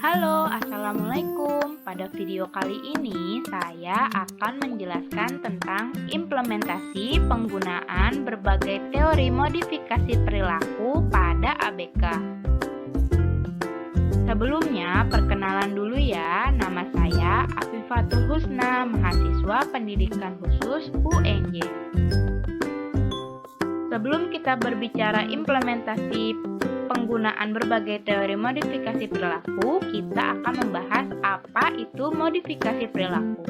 Halo, Assalamualaikum. Pada video kali ini, saya akan menjelaskan tentang implementasi penggunaan berbagai teori modifikasi perilaku pada ABK. Sebelumnya, perkenalan dulu ya. Nama saya Afifatul Husna, mahasiswa pendidikan khusus UNJ. Sebelum kita berbicara implementasi penggunaan berbagai teori modifikasi perilaku, kita akan membahas apa itu modifikasi perilaku.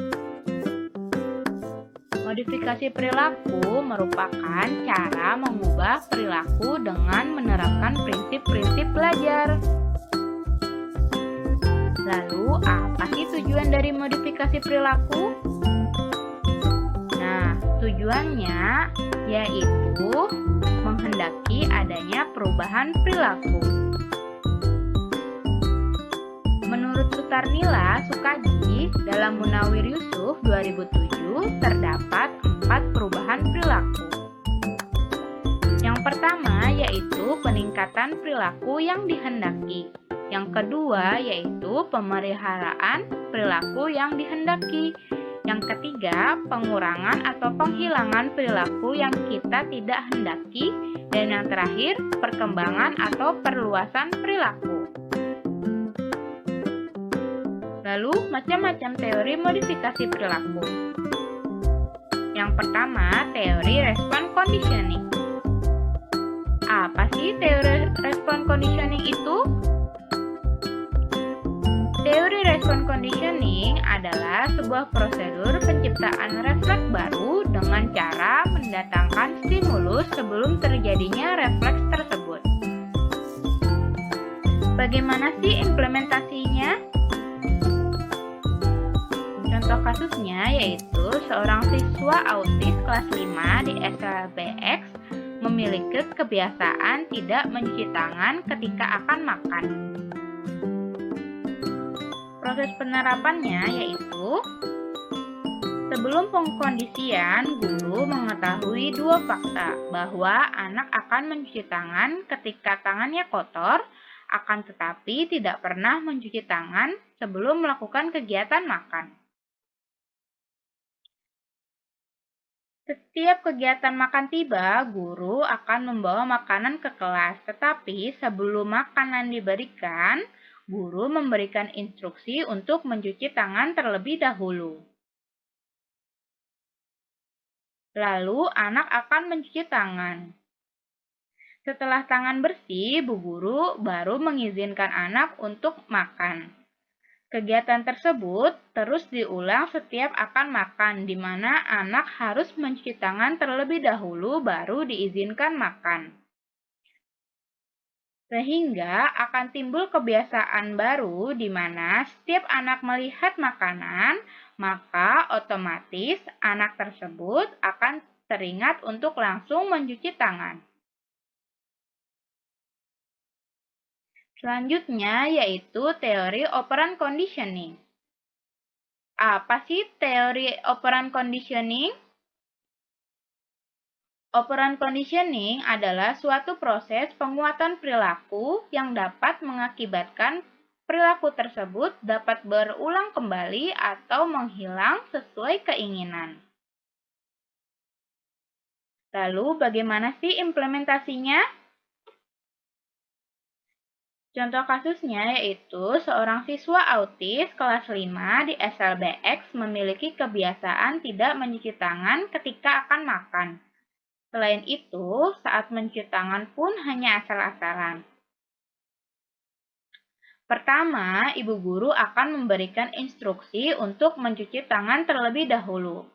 Modifikasi perilaku merupakan cara mengubah perilaku dengan menerapkan prinsip-prinsip belajar. Lalu, apa sih tujuan dari modifikasi perilaku? Nah, tujuannya yaitu menghendaki adanya perubahan perilaku. Menurut Sutarnila Sukaji dalam Munawir Yusuf 2007 terdapat 4 perubahan perilaku. Yang pertama yaitu peningkatan perilaku yang dihendaki. Yang kedua yaitu pemeliharaan perilaku yang dihendaki. Yang ketiga, pengurangan atau penghilangan perilaku yang kita tidak hendaki. Dan yang terakhir, perkembangan atau perluasan perilaku. Lalu, macam-macam teori modifikasi perilaku. Yang pertama, teori response conditioning. Apa sih teori response conditioning itu? Teori response conditioning adalah sebuah prosedur penciptaan refleks baru dengan cara mendatangkan stimulus sebelum terjadinya refleks tersebut. Bagaimana sih implementasinya? Contoh kasusnya yaitu seorang siswa autis kelas 5 di SLBX memiliki kebiasaan tidak mencuci tangan ketika akan makan. Proses penerapannya yaitu sebelum pengkondisian, guru mengetahui 2 fakta bahwa anak akan mencuci tangan ketika tangannya kotor, akan tetapi tidak pernah mencuci tangan sebelum melakukan kegiatan makan. Setiap kegiatan makan tiba, guru akan membawa makanan ke kelas, tetapi sebelum makanan diberikan, guru memberikan instruksi untuk mencuci tangan terlebih dahulu. Lalu, anak akan mencuci tangan. Setelah tangan bersih, bu guru baru mengizinkan anak untuk makan. Kegiatan tersebut terus diulang setiap akan makan, di mana anak harus mencuci tangan terlebih dahulu baru diizinkan makan. Sehingga akan timbul kebiasaan baru di mana setiap anak melihat makanan, maka otomatis anak tersebut akan teringat untuk langsung mencuci tangan. Selanjutnya yaitu teori operant conditioning. Apa sih teori operant conditioning? Operant conditioning adalah suatu proses penguatan perilaku yang dapat mengakibatkan perilaku tersebut dapat berulang kembali atau menghilang sesuai keinginan. Lalu, bagaimana sih implementasinya? Contoh kasusnya yaitu seorang siswa autis kelas 5 di SLBX memiliki kebiasaan tidak mencuci tangan ketika akan makan. Selain itu, saat mencuci tangan pun hanya asal-asalan. Pertama, ibu guru akan memberikan instruksi untuk mencuci tangan terlebih dahulu.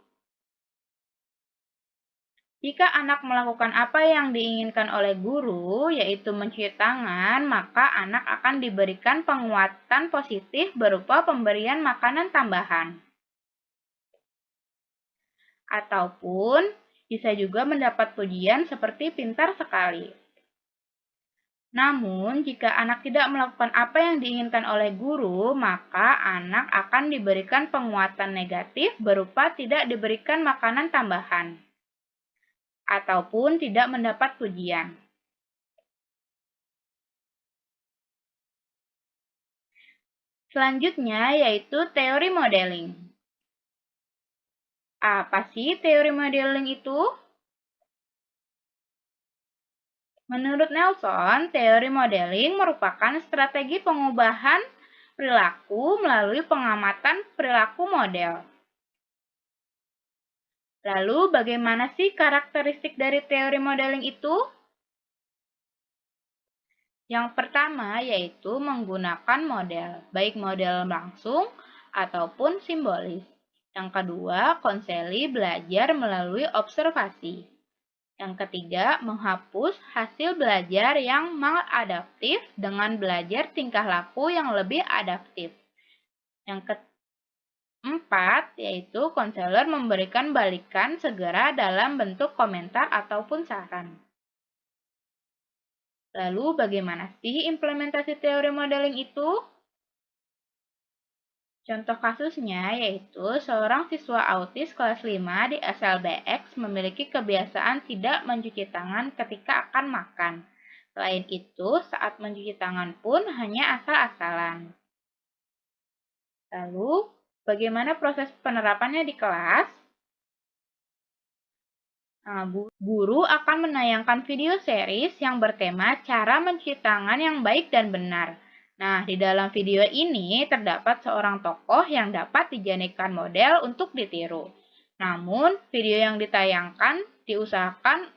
Jika anak melakukan apa yang diinginkan oleh guru, yaitu mencuci tangan, maka anak akan diberikan penguatan positif berupa pemberian makanan tambahan. Ataupun bisa juga mendapat pujian seperti pintar sekali. Namun, jika anak tidak melakukan apa yang diinginkan oleh guru, maka anak akan diberikan penguatan negatif berupa tidak diberikan makanan tambahan, ataupun tidak mendapat pujian. Selanjutnya yaitu teori modeling. Apa sih teori modeling itu? Menurut Nelson, teori modeling merupakan strategi pengubahan perilaku melalui pengamatan perilaku model. Lalu, bagaimana sih karakteristik dari teori modeling itu? Yang pertama yaitu menggunakan model, baik model langsung ataupun simbolis. Yang kedua, konseli belajar melalui observasi. Yang ketiga, menghapus hasil belajar yang maladaptif dengan belajar tingkah laku yang lebih adaptif. Yang keempat, yaitu konselor memberikan balikan segera dalam bentuk komentar ataupun saran. Lalu, bagaimana sih implementasi teori modeling itu? Contoh kasusnya yaitu seorang siswa autis kelas 5 di SLBX memiliki kebiasaan tidak mencuci tangan ketika akan makan. Selain itu, saat mencuci tangan pun hanya asal-asalan. Lalu, bagaimana proses penerapannya di kelas? Guru akan menayangkan video series yang bertema cara mencuci tangan yang baik dan benar. Nah, di dalam video ini terdapat seorang tokoh yang dapat dijadikan model untuk ditiru. Namun, video yang ditayangkan diusahakan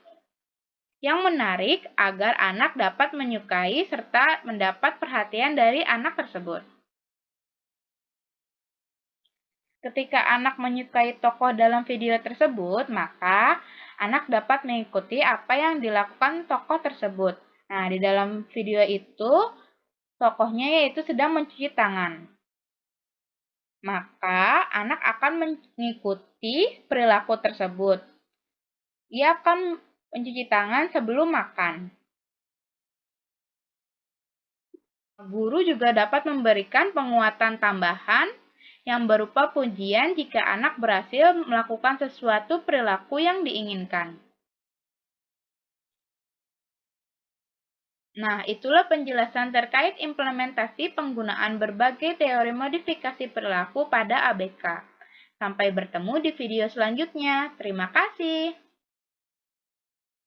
yang menarik agar anak dapat menyukai serta mendapat perhatian dari anak tersebut. Ketika anak menyukai tokoh dalam video tersebut, maka anak dapat mengikuti apa yang dilakukan tokoh tersebut. Nah, di dalam video itu, tokohnya yaitu sedang mencuci tangan. Maka, anak akan mengikuti perilaku tersebut. Ia akan mencuci tangan sebelum makan. Guru juga dapat memberikan penguatan tambahan yang berupa pujian jika anak berhasil melakukan sesuatu perilaku yang diinginkan. Nah, itulah penjelasan terkait implementasi penggunaan berbagai teori modifikasi perilaku pada ABK. Sampai bertemu di video selanjutnya. Terima kasih.